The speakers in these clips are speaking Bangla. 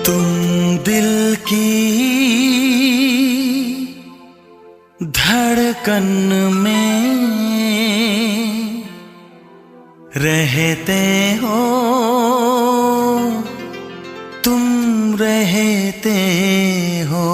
तुम दिल की धड़कन में रहते हो, तुम रहते हो।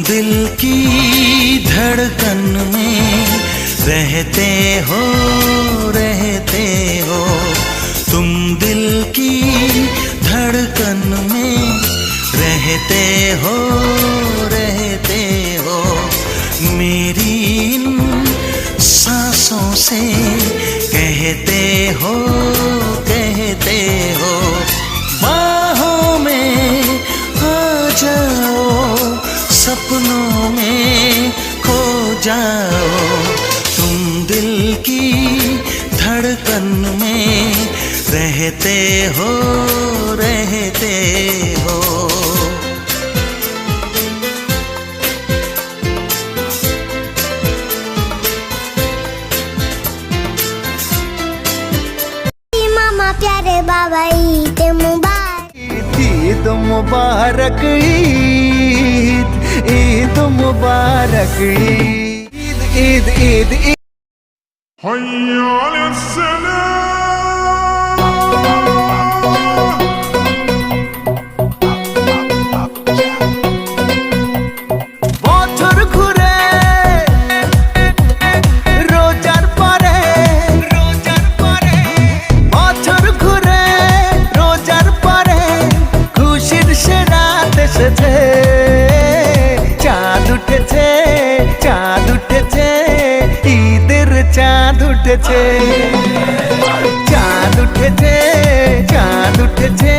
दिल की धड़कन में रहते हो, रहते हो। तुम दिल की धड़कन में रहते हो, रहते हो। मेरी इन सांसों से कहते हो, कहते हो। बाहों में आ जाओ, सपनों में खो जाओ। तुम दिल की धड़कन में रहते हो, रहते हो। मामा प्यारे बाबा ईद मुबारक, ईद मुबारक, ईद ईद मुबारक, ईद ईद ईद ईद। हय्या अलस्सलाम। বছর ঘুরে রোজার পরে, রোজার পরে বছর ঘুরে রোজার পরে খুশির সে রাত এসেছে। চাঁদ উঠেছে, চাঁদ উঠেছে, ঈদের চাঁদ উঠেছে। চাঁদ উঠেছে, চাঁদ উঠেছে,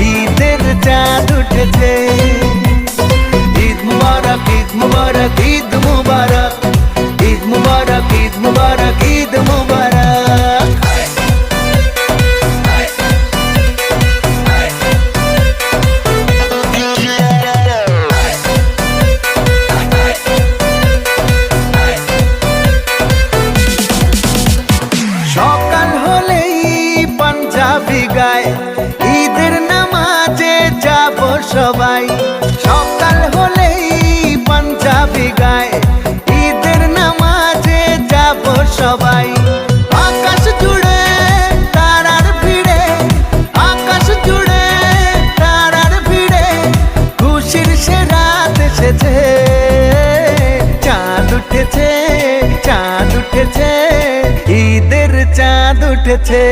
ঈদের চাঁদ উঠেছে। ঈদ মুবারক, ঈদ মুবারক, ঈদ মুবারক, ঈদ মুবারক, ঈদ মুবারক, ঈদ মুবারক। সকাল হলেই পাঞ্জাবি গায়, ঈদের নামাজে যাব সবাই। সকাল হলেই পাঞ্জাবি গায়, ঈদের নামাজে যাব সবাই। আকাশ জুড়ে তারার ভিড়ে, আকাশ জুড়ে তারার ভিড়ে খুশির সে রাত এসেছে। চাঁদ উঠেছে, চাঁদ উঠেছে, ঈদের চাঁদ উঠেছে।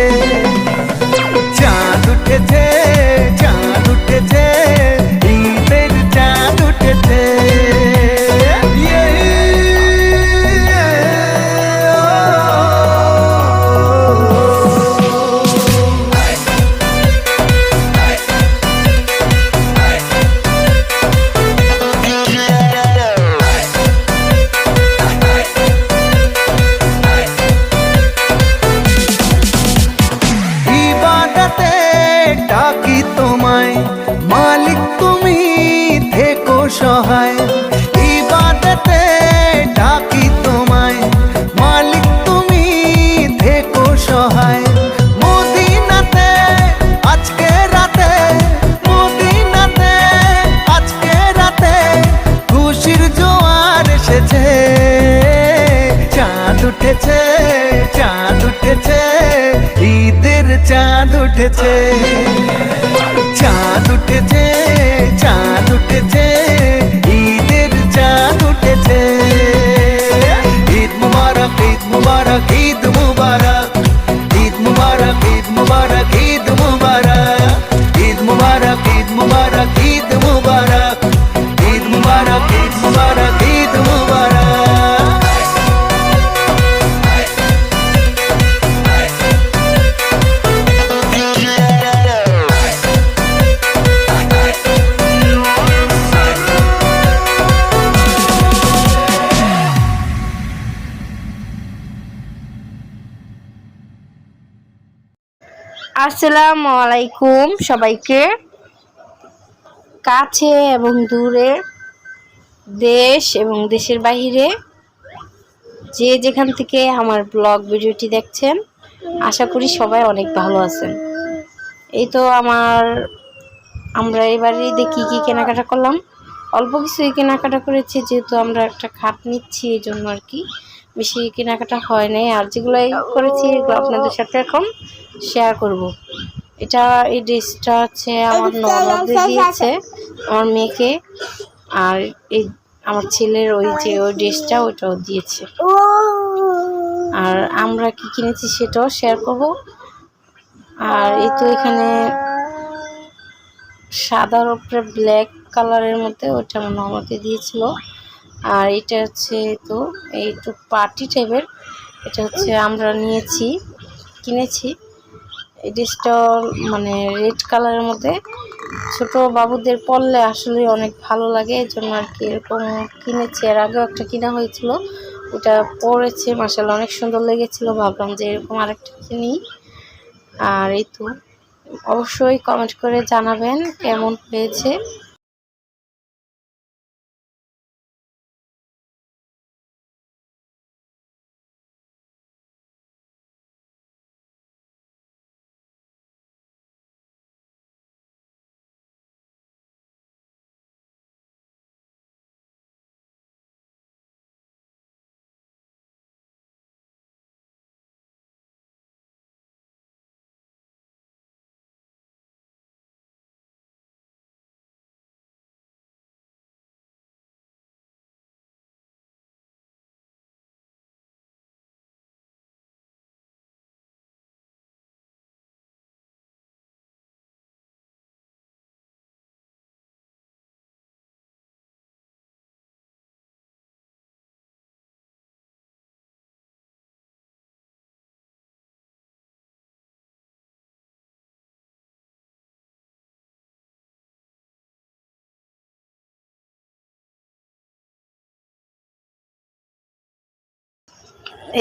চাঁদ উঠেছে, চাঁদ উঠেছে, ঈদের চাঁদ উঠেছে। ইবাদতে ডাকি তোমায়, মালিক তুমি থেকো সহায়। ইবাদতে ডাকি তোমায়, মালিক তুমি থেকো সহায়। মদিনাতে আজকে রাতে, মদিনাতে আজকে রাতে খুশির জোয়ার এসেছে। চাঁদ উঠেছে, চাঁদ উঠেছে, ঈদের চাঁদ উঠেছে। চাঁদ উঠেছে, চাঁদ উঠেছে, ঈদের চাঁদ উঠেছে। ঈদ মুবারক, ঈদ মুবারক, ঈদ মুবারক, ঈদ মুবারক, ঈদ মুবারক, ঈদ মুবারক, ঈদ মুবারক, ঈদ মুবারক, ঈদ মুবারক, ঈদ মুবারক, ঈদ মুবারক, ঈদ মুবারক। हय्या अलस्सलाम। আসসালামু আলাইকুম সবাইকে, কাছে এবং দূরে, দেশ এবং দেশের বাইরে যে যেখান থেকে আমার ব্লগ ভিডিওটি দেখছেন, আশা করি সবাই অনেক ভালো আছেন। এই তো আমরা এবারে দেখি কি কেনাকাটা করলাম। অল্প কিছুই কেনাকাটা করেছি, যেহেতু আমরা একটা খাট নিচ্ছি, এই জন্য আর কি বেশি কেনাকাটা হয় নাই। আর যেগুলো করেছি এগুলো আপনাদের সাথে এখন শেয়ার করব। এই ড্রেসটা হচ্ছে আমার ননদ দিয়েছে আমার মেয়েকে, আর এই আমার ছেলের ওই ড্রেসটা ওইটাও দিয়েছে। আর আমরা কি কিনেছি সেটাও শেয়ার করব। আর এই তো এখানে সাদার উপরে ব্ল্যাক কালারের মধ্যে ওইটা আমার ননদকে দিয়েছিল। আর এটা হচ্ছে তো একটু পার্টি টাইপের, এটা হচ্ছে আমরা কিনেছি। এই ড্রেসটা মানে রেড কালারের মধ্যে ছোট বাবুদের পরলে আসলে অনেক ভালো লাগে, এই জন্য আর কি এরকম কিনেছি। এর আগেও একটা কিনা হয়েছিল, ওটা পরেছে, মাশাআল্লাহ অনেক সুন্দর লেগেছিল। ভাবলাম যে এরকম আরেকটা কিনি। আর এই তো অবশ্যই কমেন্ট করে জানাবেন কেমন হয়েছে।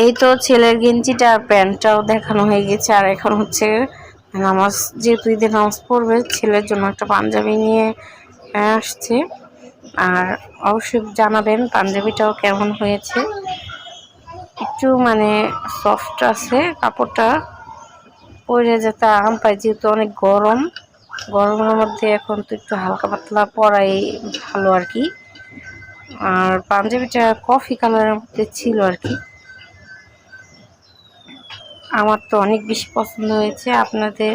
এই তো ছেলের গেঞ্জিটা আর প্যান্টটাও দেখানো হয়ে গেছে। আর এখন হচ্ছে নামাজ, যেহেতু ঈদের নামাজ পড়বে, ছেলের জন্য একটা পাঞ্জাবি নিয়ে আসছে। আর অবশ্যই জানাবেন পাঞ্জাবিটাও কেমন হয়েছে। একটু মানে সফট আছে কাপড়টা, পরে যেতে আরাম পাই, যেহেতু অনেক গরমের মধ্যে এখন তো একটু হালকা পাতলা পরাই ভালো আর কি। আর পাঞ্জাবিটা কফি কালারের মধ্যে ছিল আর কি। আমার তো অনেক বেশি পছন্দ হয়েছে। আপনাদের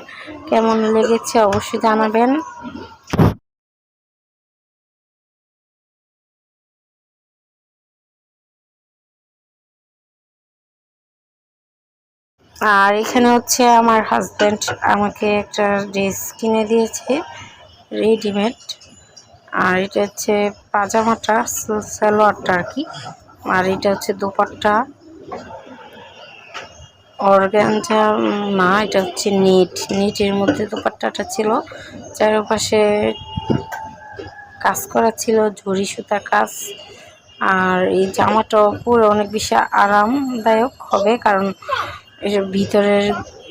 কেমন লেগেছে অবশ্যই জানাবেন। আর এখানে হচ্ছে আমার হাজব্যান্ড আমাকে একটা ড্রেস কিনে দিয়েছে রেডিমেড। আর এটা হচ্ছে পাজামাটা, সালোয়ারটা আর কি। আর এটা হচ্ছে দোপাট্টা, অর্গানজা না, এটা হচ্ছে নেটের মধ্যে দোপাট্টাটা ছিল। চারপাশে কাজ করা ছিল, ঝুরি সুতা কাজ। আর এই জামাটাও পরে অনেক বেশি আরামদায়ক হবে, কারণ এর ভিতরের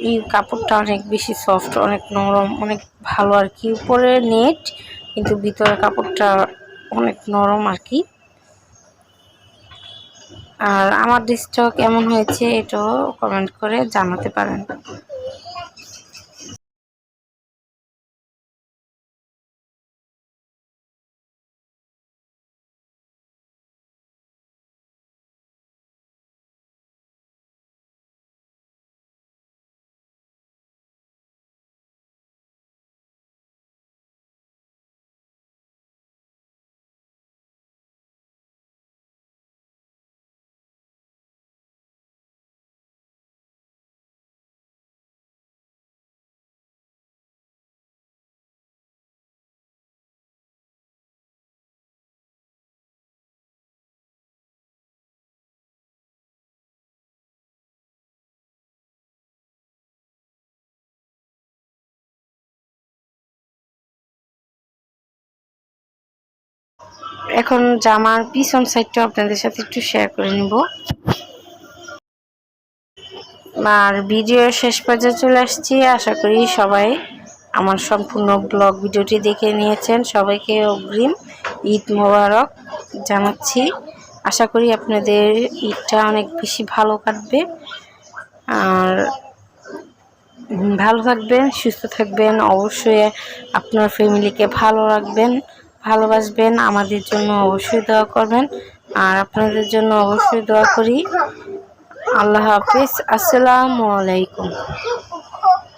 এই কাপড়টা অনেক বেশি সফট, অনেক নরম, অনেক ভালো আর কি। উপরে নেট, কিন্তু ভিতরের কাপড়টা অনেক নরম আর কি। আর আমার ড্রেসটা কেমন হয়েছে এটাও কমেন্ট করে জানাতে পারেন। এখন জামার পিছন সাইডটা আপনাদের সাথে একটু শেয়ার করে নিব। আর ভিডিও শেষ পর্যায়ে চলে আসছি। আশা করি সবাই আমার সম্পূর্ণ ব্লগ ভিডিওটি দেখে নিয়েছেন। সবাইকে অগ্রিম ঈদ মোবারক জানাচ্ছি। আশা করি আপনাদের ঈদটা অনেক বেশি ভালো কাটবে। আর ভালো থাকবেন, সুস্থ থাকবেন, অবশ্যই আপনার ফ্যামিলিকে ভালো রাখবেন, ভালোবাসবেন। আমাদের জন্য অবশ্যই দোয়া করবেন, আর আপনাদের জন্য অবশ্যই দোয়া করি। আল্লাহ হাফেজ, আসসালামু আলাইকুম।